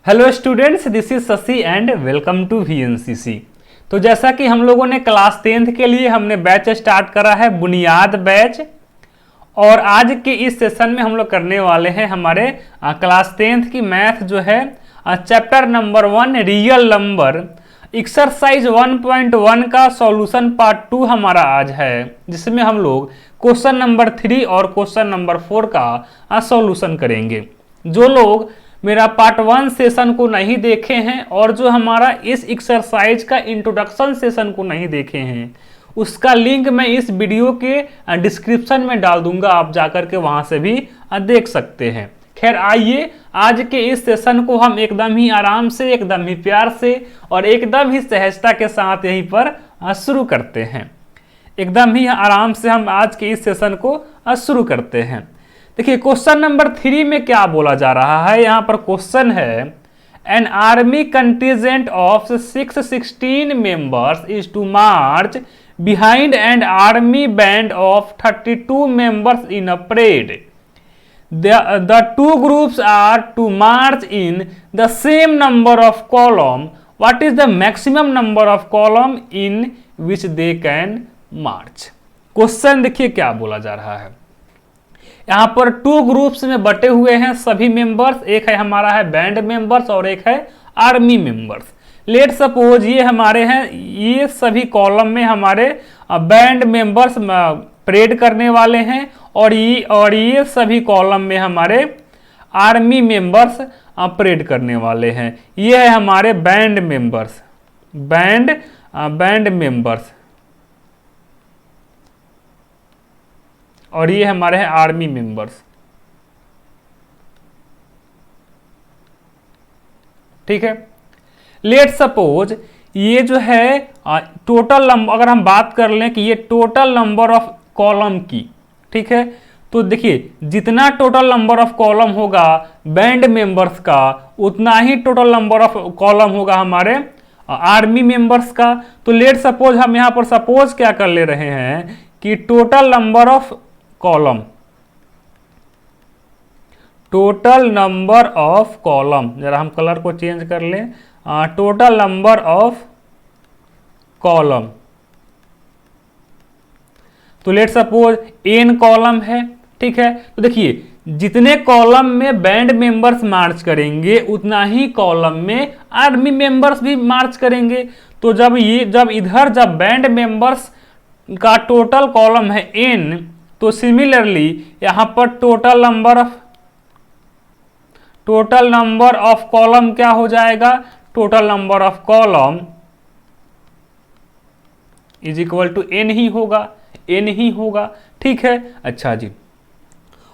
Hello students, this is Shashi and welcome to VNCC। तो जैसा कि हम लोगों ने क्लास 10th के लिए हमने बैच स्टार्ट करा है, बुनियाद बैच। और आज के इस सेशन में हम लोग करने वाले हैं हमारे क्लास 10th की मैथ जो है chapter number 1 real number exercise 1.1 का सॉल्यूशन पार्ट 2 हमारा आज है, जिसमें हम लोग क्वेश्चन नंबर 3 और क्वेश्चन नंबर 4 का सॉल्यूशन करेंगे। जो लोग मेरा पार्ट 1 सेशन को नहीं देखे हैं और जो हमारा इस एक्सरसाइज का इंट्रोडक्शन सेशन को नहीं देखे हैं, उसका लिंक मैं इस वीडियो के डिस्क्रिप्शन में डाल दूंगा, आप जाकर के वहां से भी देख सकते हैं। खैर आइए, आज के इस सेशन को हम एकदम ही आराम से, एकदम ही प्यार से और एकदम ही सहजता के साथ यहीं पर शुरू करते हैं। एकदम ही आराम से हम आज के इस सेशन को शुरू करते हैं। देखिए क्वेश्चन नंबर 3 में क्या बोला जा रहा है। यहाँ पर क्वेश्चन है, an army contingent of 616 members is to march behind an army band of 32 members in a parade. The two groups are to march in the same number of column. What is the maximum number of column in which they can march? Question देखिए क्या बोला जा रहा है। यहाँ पर 2 groups में बटे हुए हैं सभी मेंबर्स। एक है हमारा है बैंड मेंबर्स और एक है आर्मी मेंबर्स। लेट सपोज ये हमारे हैं, ये सभी कॉलम में हमारे बैंड मेंबर्स परेड करने वाले हैं और ये सभी कॉलम में हमारे आर्मी मेंबर्स परेड करने वाले हैं। ये है हमारे बैंड मेंबर्स, बैंड मेंबर्स, और ये हमारे हैं आर्मी मेंबर्स। ठीक है, लेट सपोज ये जो है टोटल नंबर, अगर हम बात कर लें कि ये टोटल नंबर ऑफ कॉलम की, ठीक है, तो देखिए जितना टोटल नंबर ऑफ कॉलम होगा बैंड मेंबर्स का, उतना ही टोटल नंबर ऑफ कॉलम होगा हमारे आर्मी मेंबर्स का। तो लेट सपोज हम यहां पर सपोज क्या कर ले रहे हैं कि total number of column, total number of column, जरा हम कलर को चेंज कर लें, टोटल नंबर ऑफ कॉलम। तो लेट सपोज n कॉलम है, ठीक है। तो देखिए जितने कॉलम में बैंड मेंबर्स मार्च करेंगे उतना ही कॉलम में आर्मी मेंबर्स भी मार्च करेंगे। तो जब इधर जब बैंड मेंबर्स का टोटल कॉलम है n, तो सिमिलरली यहां पर टोटल नंबर ऑफ कॉलम क्या हो जाएगा, total number of column is equal to n ही होगा, ठीक है। अच्छा जी,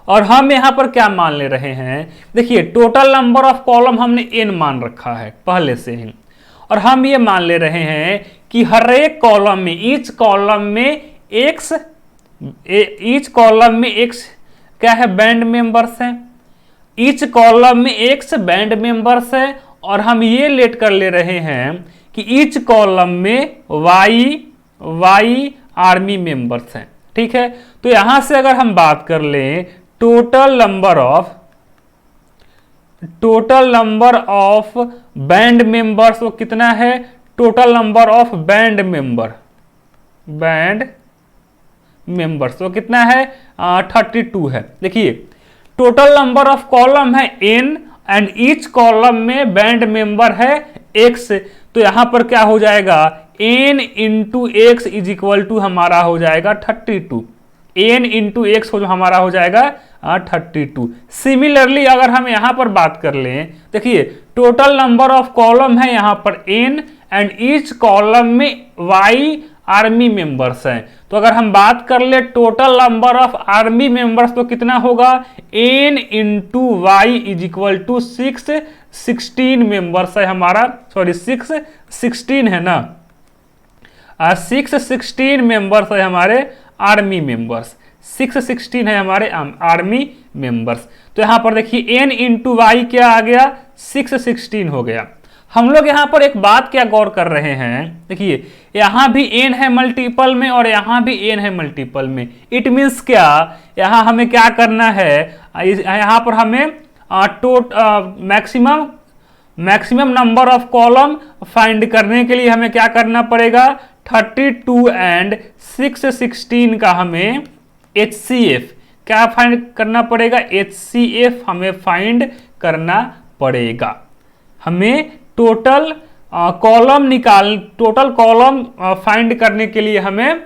और हम यहां पर क्या मान ले रहे हैं, देखिए टोटल नंबर ऑफ कॉलम हमने n मान रखा है पहले से ही, और हम ये मान ले रहे हैं कि हर एक कॉलम में, ईच कॉलम में x क्या है, बैंड मेंबर्स हैं। ईच कॉलम में x बैंड मेंबर्स है, और हम ये लेट कर ले रहे हैं कि ईच कॉलम में y आर्मी मेंबर्स हैं, ठीक है। तो यहां से अगर हम बात कर लें total number of band members, वो कितना है, total number of band members वो कितना है, 32 है। देखिए टोटल नंबर ऑफ कॉलम है n एंड ईच कॉलम में बैंड मेंबर है x। तो यहां पर क्या हो जाएगा, n into X is equal to हमारा हो जाएगा 32। n इंटू एक्स हमारा हो जाएगा 32। सिमिलरली अगर हम यहां पर बात कर लें, देखिए टोटल नंबर ऑफ कॉलम है यहां पर n एंड ईच कॉलम में y आर्मी मेंबर्स हैं। तो अगर हम बात कर ले total number of army members, तो कितना होगा, n into y is equal to 616 members है हमारा, सॉरी 616 है ना, 616 मेंबर्स है हमारे आर्मी मेंबर्स, 616 है हमारे आर्मी मेंबर्स। तो यहां पर देखिए n इंटू वाई क्या आ गया, 616 हो गया। हम लोग यहाँ पर एक बात क्या गौर कर रहे हैं, देखिए यहाँ भी n है मल्टीपल में और यहाँ भी n है मल्टीपल में। इट मीन्स क्या, यहाँ हमें क्या करना है, यहाँ पर हमें maximum maximum number of column find करने के लिए हमें क्या करना पड़ेगा, 32 एंड 616 का हमें HCF क्या फाइंड करना पड़ेगा, HCF हमें फाइंड करना पड़ेगा। हमें टोटल कॉलम फाइंड करने के लिए हमें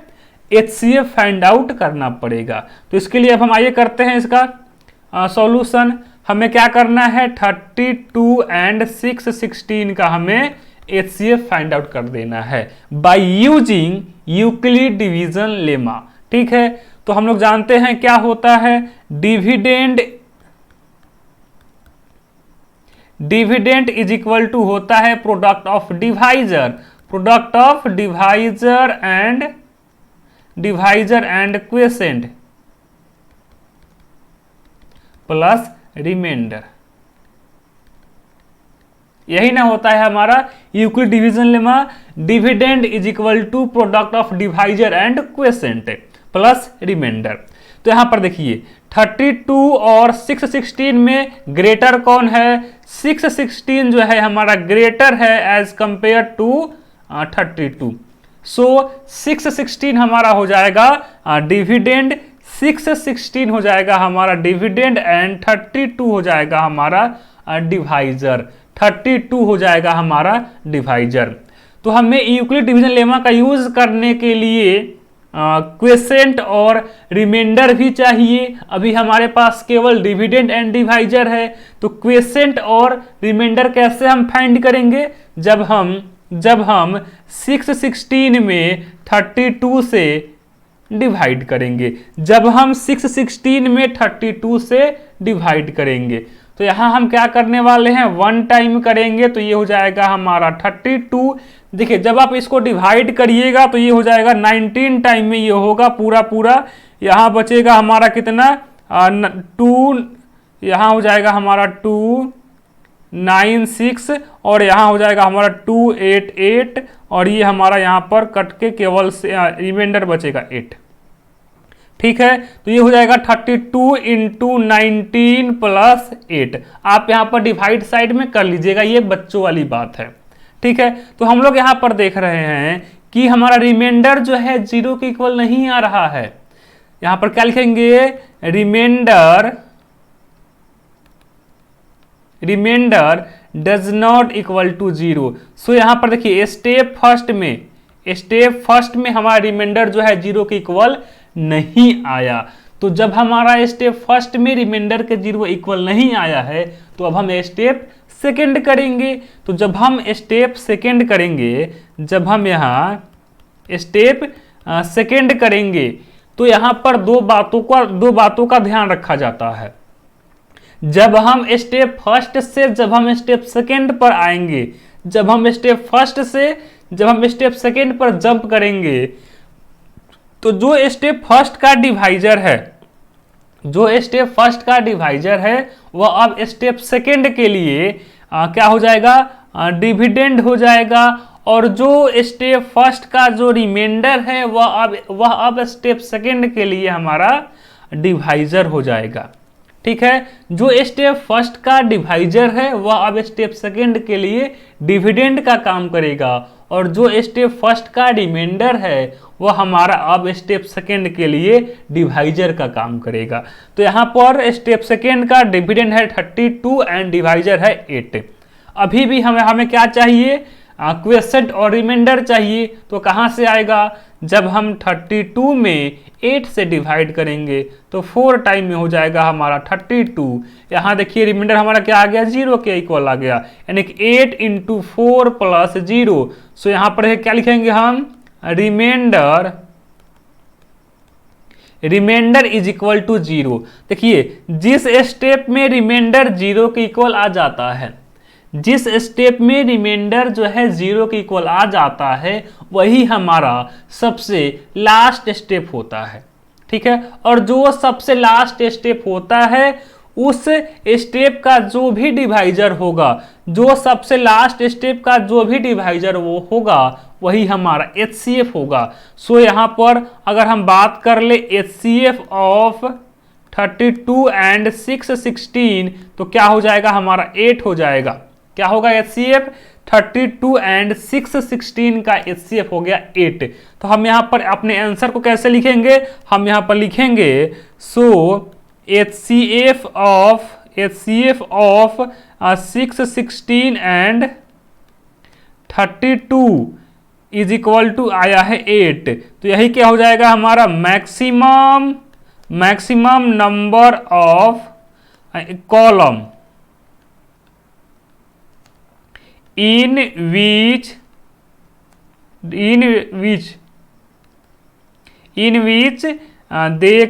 HCF फाइंड आउट करना पड़ेगा। तो इसके लिए अब हम आइए करते हैं इसका सॉल्यूशन। हमें क्या करना है, 32 एंड 616 का हमें HCF फाइंड आउट कर देना है by using Euclid division lemma. ठीक है, तो हम लोग जानते हैं क्या होता है, डिविडेंड इज इक्वल टू होता है product of divisor and quotient plus remainder. यही ना होता है हमारा Euclid division lemma, dividend is equal to product of divisor and quotient plus remainder. तो यहां पर देखिए 32 और 616 में ग्रेटर कौन है, 616 जो है हमारा ग्रेटर है एज कंपेयर टू 32। सो 616 हमारा हो जाएगा डिविडेंड, 616 हो जाएगा हमारा डिविडेंड एंड 32 हो जाएगा हमारा डिवाइजर, 32 हो जाएगा हमारा डिवाइजर। तो हमें यूक्लिड डिवीजन लेमा का यूज करने के लिए क्वेसेंट और रिमाइंडर भी चाहिए। अभी हमारे पास केवल डिविडेंड एंड डिवाइजर है, तो क्वेसेंट और रिमाइंडर कैसे हम फाइंड करेंगे, जब हम 616 में 32 से डिवाइड करेंगे, जब हम 616 में 32 से डिवाइड करेंगे। तो यहां हम क्या करने वाले हैं, 1 टाइम करेंगे, तो ये हो जाएगा हमारा 32। देखिए जब आप इसको डिवाइड करिएगा तो ये हो जाएगा 19 टाइम में ये होगा पूरा, यहाँ बचेगा हमारा कितना 2, यहाँ हो जाएगा हमारा 296 और यहाँ हो जाएगा हमारा 288 और ये हमारा यहाँ पर कट के केवल रिमाइंडर बचेगा 8। ठीक है, तो ये हो जाएगा 32 इंटू 19 प्लस 8। आप यहाँ पर डिवाइड साइड में कर लीजिएगा, ये बच्चों वाली बात है। ठीक है, तो हम लोग यहाँ पर देख रहे हैं कि हमारा रिमाइंडर जो है 0 के इक्वल नहीं आ रहा है। यहाँ पर क्या लिखेंगे, remainder does not equal to 0। So यहाँ पर देखिए स्टेप फर्स्ट में हमारा रिमाइंडर जो है 0 के इक्वल नहीं आया। तो जब हमारा स्टेप फर्स्ट में रिमाइंडर के 0 इक्वल नहीं आया है, तो अब हम स्टेप सेकेंड करेंगे। तो जब हम स्टेप सेकेंड करेंगे, जब हम यहाँ स्टेप सेकेंड करेंगे, तो यहाँ पर दो बातों का ध्यान रखा जाता है। जब हम स्टेप फर्स्ट से जब हम स्टेप सेकेंड पर आएंगे, जब हम स्टेप फर्स्ट से जब हम स्टेप सेकेंड पर जंप करेंगे, तो जो स्टेप फर्स्ट का डिवाइजर है वह अब स्टेप सेकेंड के लिए क्या हो जाएगा, डिविडेंड हो जाएगा, और जो स्टेप फर्स्ट का जो रिमाइंडर है वह अब स्टेप सेकेंड के लिए हमारा डिवाइजर हो जाएगा। ठीक है, जो स्टेप फर्स्ट का डिवाइजर है वह अब स्टेप सेकेंड के लिए डिविडेंड का काम करेगा, और जो स्टेप फर्स्ट का रिमाइंडर है वह हमारा अब स्टेप सेकेंड के लिए डिवाइजर का काम करेगा। तो यहाँ पर स्टेप सेकेंड का डिविडेंड है 32 एंड डिवाइजर है 8। अभी भी हमें क्या चाहिए, क्वेसेंट और रिमाइंडर चाहिए। तो कहाँ से आएगा, जब हम 32 में 8 से डिवाइड करेंगे तो 4 टाइम में हो जाएगा हमारा 32। यहाँ देखिए रिमाइंडर हमारा क्या आ गया, 0 के इक्वल आ गया, यानी कि 8 इंटू 4 प्लस 0। सो यहाँ पर क्या लिखेंगे हम, रिमाइंडर इज इक्वल टू 0। देखिए जिस स्टेप में रिमाइंडर 0 के इक्वल आ जाता है, जिस स्टेप में रिमाइंडर जो है 0 के इक्वल आ जाता है, वही हमारा सबसे लास्ट स्टेप होता है। ठीक है, और जो सबसे लास्ट स्टेप होता है उस स्टेप का जो भी डिवाइजर होगा, जो सबसे लास्ट स्टेप का जो भी डिवाइजर वो होगा वही हमारा HCF होगा। सो यहाँ पर अगर हम बात कर ले HCF ऑफ 32 एंड 616 तो क्या हो जाएगा हमारा 8 हो जाएगा। क्या होगा HCF 32 एंड 6 16 का HCF हो गया 8। तो हम यहाँ पर अपने आंसर को कैसे लिखेंगे, हम यहाँ पर लिखेंगे so HCF of 6 16 and 32 is equal to आया है 8। तो यही क्या हो जाएगा हमारा maximum number of column in which they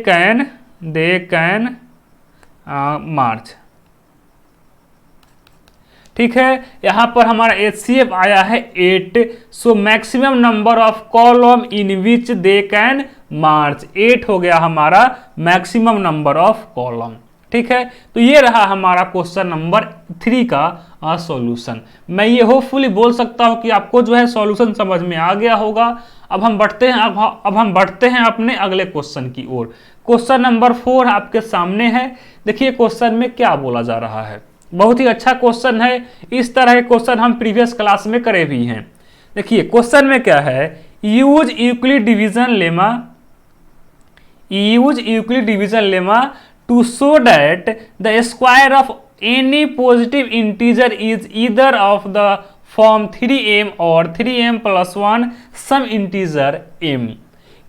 can march। ठीक है, यहां पर हमारा HCF आया है 8। So maximum number of column in which they can march, 8 हो गया हमारा मैक्सिमम नंबर ऑफ कॉलम। ठीक है, तो ये रहा हमारा क्वेश्चन नंबर 3 का सॉल्यूशन। मैं ये होपफुली बोल सकता हूं कि आपको जो है सॉल्यूशन समझ में आ गया होगा। अब हम बढ़ते हैं अपने अगले क्वेश्चन की ओर। क्वेश्चन नंबर 4 आपके सामने है। देखिए क्वेश्चन में क्या बोला जा रहा है, बहुत ही अच्छा क्वेश्चन है। इस तरह के क्वेश्चन हम प्रीवियस क्लास में करे भी हैं। देखिए क्वेश्चन में क्या है, use Euclid division lemma to show that the square of any positive integer is either of the form 3m or 3m plus 1 some integer m।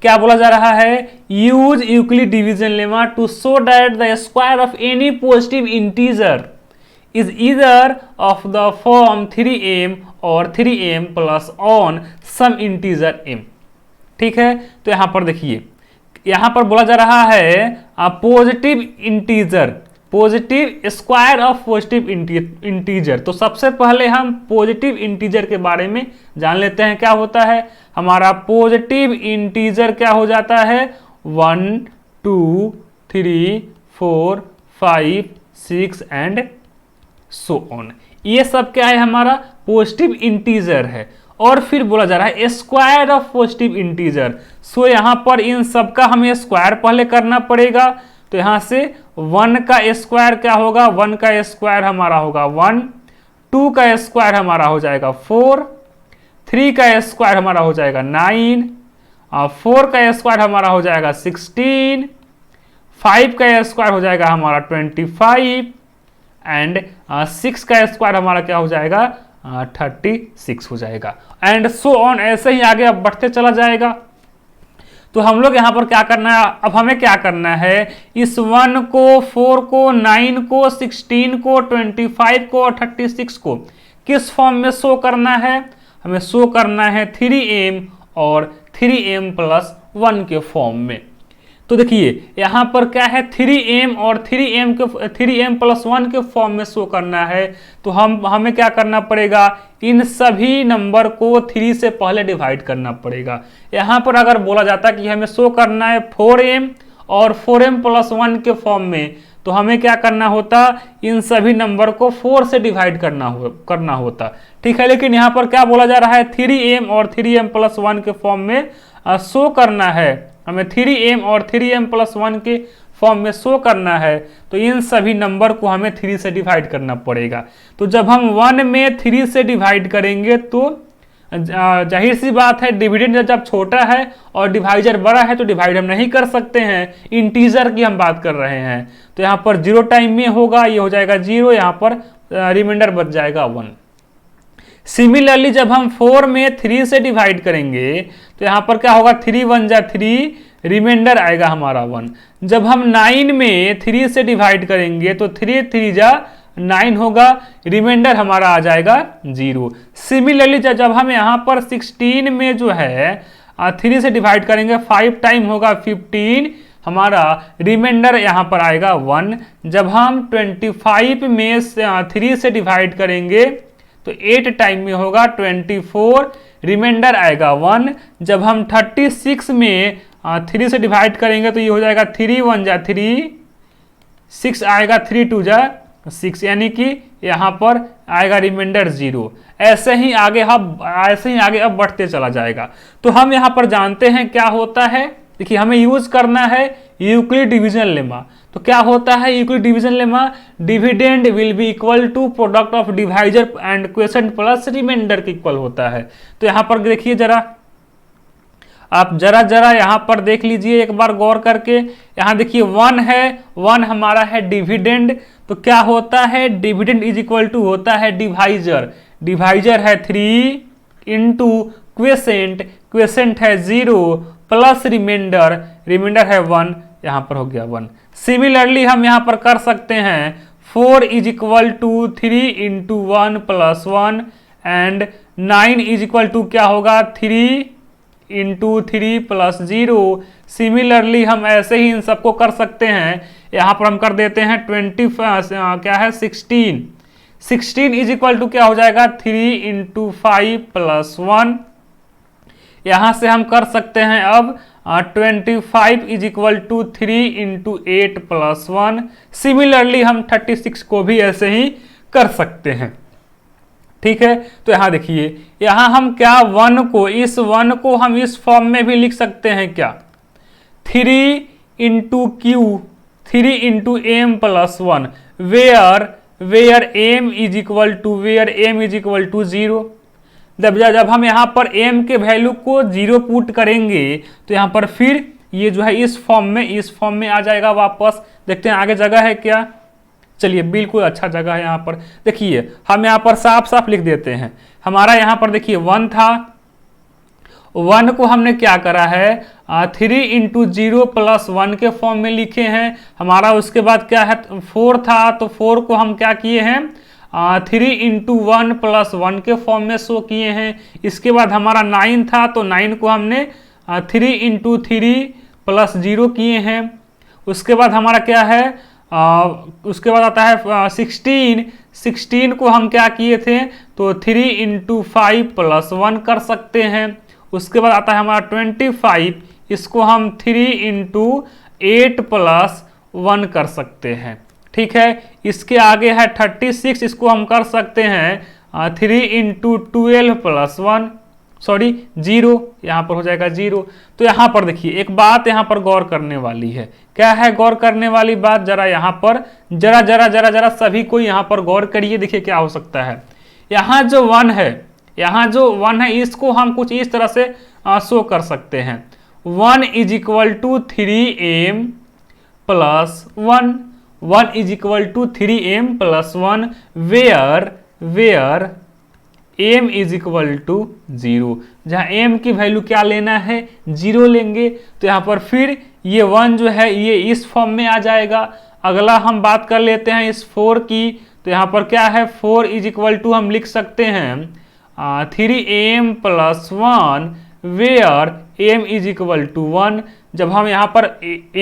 क्या बोला जा रहा है, use Euclid division lemma to show that the square of any positive integer is either of the form 3m और 3m plus on some integer m। ठीक है, तो यहां पर देखिए, यहां पर बोला जा रहा है positive integer, positive square of positive integer. तो सबसे पहले हम पॉजिटिव इंटीजर के बारे में जान लेते हैं। क्या होता है हमारा पॉजिटिव इंटीजर, क्या हो जाता है 1 2 3 4 5 6 एंड सो ऑन। ये सब क्या है हमारा पॉजिटिव इंटीजर है। और फिर बोला जा रहा है स्क्वायर ऑफ पॉजिटिव इंटीजर। सो यहां पर इन सब का हमें स्क्वायर पहले करना पड़ेगा। तो यहां से 1 का स्क्वायर क्या होगा, 1 का स्क्वायर हमारा होगा 1, 2 का स्क्वायर हमारा हो जाएगा 4, 3 का स्क्वायर हमारा हो जाएगा 9, 4 का स्क्वायर हमारा हो जाएगा 16, 5 का स्क्वायर हो जाएगा हमारा 25 एंड 6 का स्क्वायर हमारा क्या हो जाएगा 36 हो जाएगा एंड सो ऑन। ऐसे ही आगे अब बढ़ते चला जाएगा। तो हम लोग यहाँ पर क्या करना है, अब हमें क्या करना है, इस 1 को 4 को 9 को 16 को 25 को और 36 को किस फॉर्म में शो करना है, हमें शो करना है 3m और 3m प्लस 1 के फॉर्म में। तो देखिए यहाँ पर क्या है 3m और 3m प्लस 1 के फॉर्म में शो करना है। तो हमें क्या करना पड़ेगा, इन सभी नंबर को 3 से पहले डिवाइड करना पड़ेगा। यहाँ पर अगर बोला जाता कि हमें शो करना है 4m और 4m प्लस 1 के फॉर्म में, तो हमें क्या करना होता, इन सभी नंबर को 4 से डिवाइड करना होता। ठीक है, लेकिन यहाँ पर क्या बोला जा रहा है 3m और 3m प्लस 1 के फॉर्म में शो करना है, हमें 3m और 3m प्लस 1 के फॉर्म में शो करना है। तो इन सभी नंबर को हमें 3 से डिवाइड करना पड़ेगा। तो जब हम 1 में 3 से डिवाइड करेंगे तो जाहिर सी बात है डिविडेंड जब छोटा है और डिवाइजर बड़ा है तो डिवाइड हम नहीं कर सकते हैं, इंटीजर की हम बात कर रहे हैं। तो यहाँ पर 0 टाइम में होगा, ये हो जाएगा 0, यहाँ पर रिमाइंडर बच जाएगा 1। सिमिलरली जब हम 4 में 3 से डिवाइड करेंगे तो यहाँ पर क्या होगा 3 1 जा 3, रिमाइंडर आएगा हमारा 1। जब हम 9 में 3 से डिवाइड करेंगे तो 3 3 जा 9 होगा, रिमाइंडर हमारा आ जाएगा 0। सिमिलरली जब हम यहाँ पर 16 में जो है 3 से डिवाइड करेंगे 5 टाइम होगा 15, हमारा रिमाइंडर यहाँ पर आएगा 1। जब हम 25 में 3 से डिवाइड करेंगे तो 8 टाइम में होगा 24, रिमाइंडर आएगा 1। जब हम 36 में 3 से डिवाइड करेंगे तो ये हो जाएगा 3 1 जा 3, 6 आएगा 3 2 जा 6, यानी कि यहाँ पर आएगा रिमाइंडर 0। ऐसे ही आगे अब बढ़ते चला जाएगा। तो हम यहाँ पर जानते हैं क्या होता है, देखिए हमें यूज करना है यूक्लिड डिवीजन लेमा। तो क्या होता है equal division lemma, dividend will be equal to product of divisor and quotient plus remainder के इक्वल होता है। तो यहाँ पर देखिए जरा, आप जरा यहाँ पर देख लीजिए एक बार गौर करके। यहाँ देखिए 1 है, 1 हमारा है डिविडेंड, तो क्या होता है डिविडेंड इज इक्वल टू होता है डिवाइजर, डिवाइजर है 3 इंटू क्वेसेंट, क्वेसेंट है 0 प्लस रिमाइंडर, रिमाइंडर है 1, यहाँ पर हो गया 1। सिमिलरली हम यहाँ पर कर सकते हैं 4 is equal to 3 into 1 plus 1 and 9 is equal to क्या होगा 3 इंटू 3 प्लस 0। सिमिलरली हम ऐसे ही इन सबको कर सकते हैं। यहाँ पर हम कर देते हैं 20 क्या है 16, 16 इज इक्वल टू क्या हो जाएगा 3 इंटू 5 प्लस 1। यहाँ से हम कर सकते हैं अब 25 is equal to 3 into 8 plus 1। Similarly हम 36 को भी ऐसे ही कर सकते हैं। ठीक है, तो यहाँ देखिए, यहाँ हम क्या 1 को, इस 1 को हम इस फॉर्म में भी लिख सकते हैं क्या 3 into q, 3 into m plus 1 where m is equal to 0। जब हम यहाँ पर m के वैल्यू को 0 पुट करेंगे तो यहाँ पर फिर ये जो है इस फॉर्म में आ जाएगा वापस। देखते हैं आगे जगह है क्या, चलिए बिल्कुल अच्छा जगह है। यहाँ पर देखिए हम यहाँ पर साफ साफ लिख देते हैं। हमारा यहाँ पर देखिए 1 था, 1 को हमने क्या करा है 3 इंटू 0 प्लस 1 के फॉर्म में लिखे हैं। हमारा उसके बाद क्या है 4 था, तो 4 को हम क्या किए हैं 3 इंटू 1 प्लस 1 के फॉर्म में शो किए हैं। इसके बाद हमारा 9 था, तो 9 को हमने 3 इंटू 3 प्लस 0 किए हैं। उसके बाद हमारा क्या है उसके बाद आता है 16 को हम क्या किए थे तो 3 इंटू 5 प्लस 1 कर सकते हैं। उसके बाद आता है हमारा 25, इसको हम 3 इंटू 8 प्लस 1 कर सकते हैं। ठीक है, इसके आगे है 36, इसको हम कर सकते हैं 3 इंटू 12 प्लस 1 सॉरी 0, यहाँ पर हो जाएगा 0। तो यहाँ पर देखिए एक बात यहाँ पर गौर करने वाली है। क्या है गौर करने वाली बात, जरा यहाँ पर जरा सभी को यहाँ पर गौर करिए। देखिए क्या हो सकता है, यहाँ जो 1 है इसको हम कुछ इस तरह से शो कर सकते हैं 1 is equal to 3m plus 1 is equal to 3m plus 1 where m is equal to 0, जहाँ m की वैल्यू क्या लेना है 0 लेंगे। तो यहाँ पर फिर ये 1 जो है ये इस फॉर्म में आ जाएगा। अगला हम बात कर लेते हैं इस 4 की, तो यहाँ पर क्या है 4 इज इक्वल टू हम लिख सकते हैं 3m plus 1 where m is equal to 1। जब हम यहाँ पर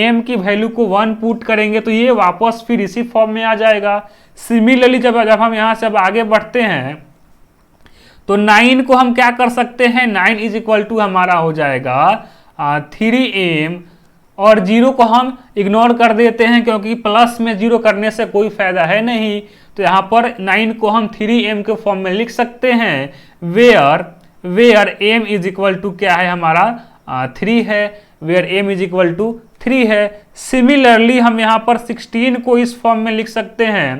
m की वैल्यू को 1 पुट करेंगे तो ये वापस फिर इसी फॉर्म में आ जाएगा। सिमिलरली जब हम यहाँ से अब आगे बढ़ते हैं तो 9 को हम क्या कर सकते हैं 9 इज इक्वल टू हमारा हो जाएगा 3m और 0 को हम इग्नोर कर देते हैं क्योंकि प्लस में 0 करने से कोई फायदा है नहीं। तो यहाँ पर 9 को हम 3m के फॉर्म में लिख सकते हैं where m is equal to क्या है हमारा 3 है, where m is equal to 3 है। सिमिलरली हम यहाँ पर 16 को इस फॉर्म में लिख सकते हैं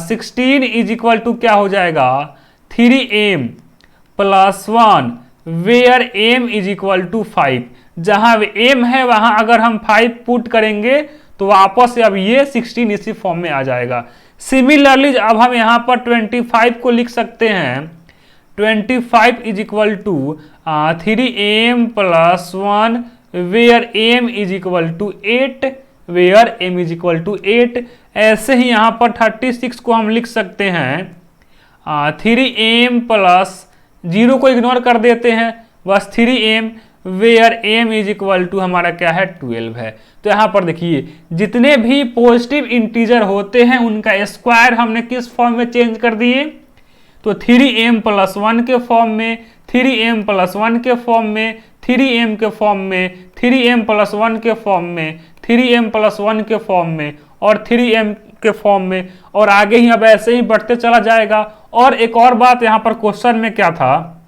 16 इज इक्वल टू क्या हो जाएगा 3m plus 1 where m is equal to 5। जहाँ m है वहाँ अगर हम 5 पुट करेंगे तो वापस अब ये 16 इसी फॉर्म में आ जाएगा। सिमिलरली अब हम यहाँ पर 25 को लिख सकते हैं 25 is equal to 3m plus 1 where m is equal to 8 ऐसे ही यहाँ पर 36 को हम लिख सकते हैं 3m प्लस 0 को इग्नोर कर देते हैं बस 3m where m is equal to हमारा क्या है 12 है। तो यहाँ पर देखिए जितने भी पॉजिटिव इंटीजर होते हैं उनका स्क्वायर हमने किस फॉर्म में चेंज कर दिए तो 3m प्लस 1 के फॉर्म में, 3m प्लस 1 के फॉर्म में, 3m के फॉर्म में, 3m प्लस 1 के फॉर्म में, 3m प्लस 1 के फॉर्म में और 3m के फॉर्म में, और आगे ही अब ऐसे ही बढ़ते चला जाएगा। और एक और बात यहाँ पर क्वेश्चन में क्या था,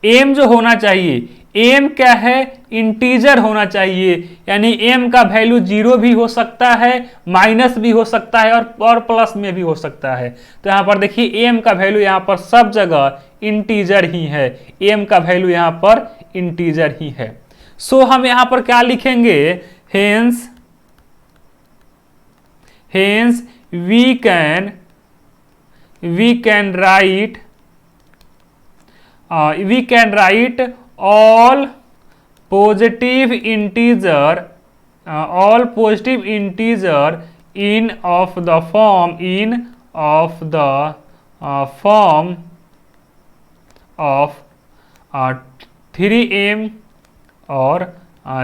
m जो होना चाहिए एम क्या है, इंटीजर होना चाहिए, यानी एम का वैल्यू 0 भी हो सकता है, माइनस भी हो सकता है और प्लस में भी हो सकता है। तो यहाँ पर देखिए एम का वैल्यू यहाँ पर सब जगह इंटीजर ही है, एम का वैल्यू यहाँ पर इंटीजर ही है। सो हम यहाँ पर क्या लिखेंगे, hence we can write all positive integer in of the form of 3m और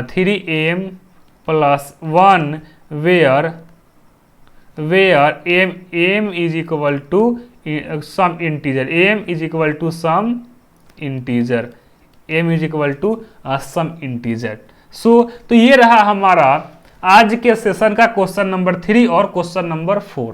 3m plus 1 where m is equal to some integer, m is equal to some integer, m is equal to some integer। सो तो ये रहा हमारा आज के session का question number 3 और question number 4।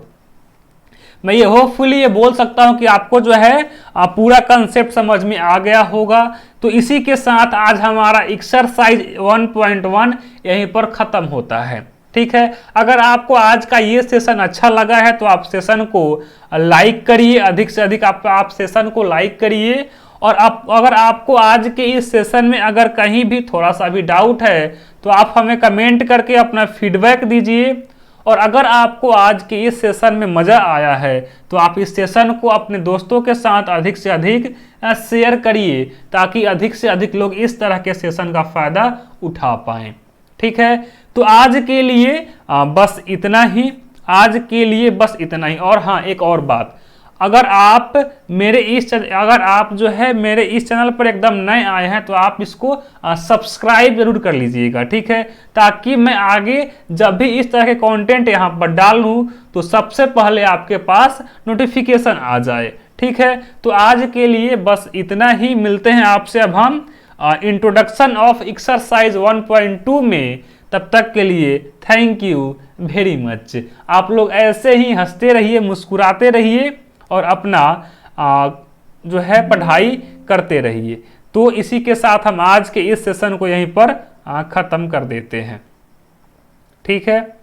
मैं ये होपफुली ये बोल सकता हूं कि आपको जो है पूरा कंसेप्ट समझ में आ गया होगा। तो इसी के साथ आज हमारा एक्सरसाइज 1.1 यहीं पर खत्म होता है। ठीक है, अगर आपको आज का ये सेशन अच्छा लगा है तो आप सेशन को लाइक करिए, अधिक से अधिक आप सेशन को लाइक करिए। और अगर आपको आज के इस सेशन में अगर कहीं भी थोड़ा सा भी डाउट है तो आप हमें कमेंट करके अपना फीडबैक दीजिए। और अगर आपको आज के इस सेशन में मज़ा आया है तो आप इस सेशन को अपने दोस्तों के साथ अधिक से अधिक शेयर करिए, ताकि अधिक से अधिक लोग इस तरह के सेशन का फ़ायदा उठा पाएँ। ठीक है, तो आज के लिए बस इतना ही, आज के लिए बस इतना ही। और हाँ, एक और बात, अगर आप जो है मेरे इस चैनल पर एकदम नए आए हैं तो आप इसको सब्सक्राइब जरूर कर लीजिएगा। ठीक है, ताकि मैं आगे जब भी इस तरह के कंटेंट यहाँ पर डालूं तो सबसे पहले आपके पास नोटिफिकेशन आ जाए। ठीक है, तो आज के लिए बस इतना ही। मिलते हैं आपसे अब हम इंट्रोडक्शन ऑफ एक्सरसाइज 1.2 में। तब तक के लिए थैंक यू वेरी मच। आप लोग ऐसे ही हंसते रहिए, मुस्कुराते रहिए और अपना जो है पढ़ाई करते रहिए। तो इसी के साथ हम आज के इस सेशन को यहीं पर ख़त्म कर देते हैं। ठीक है।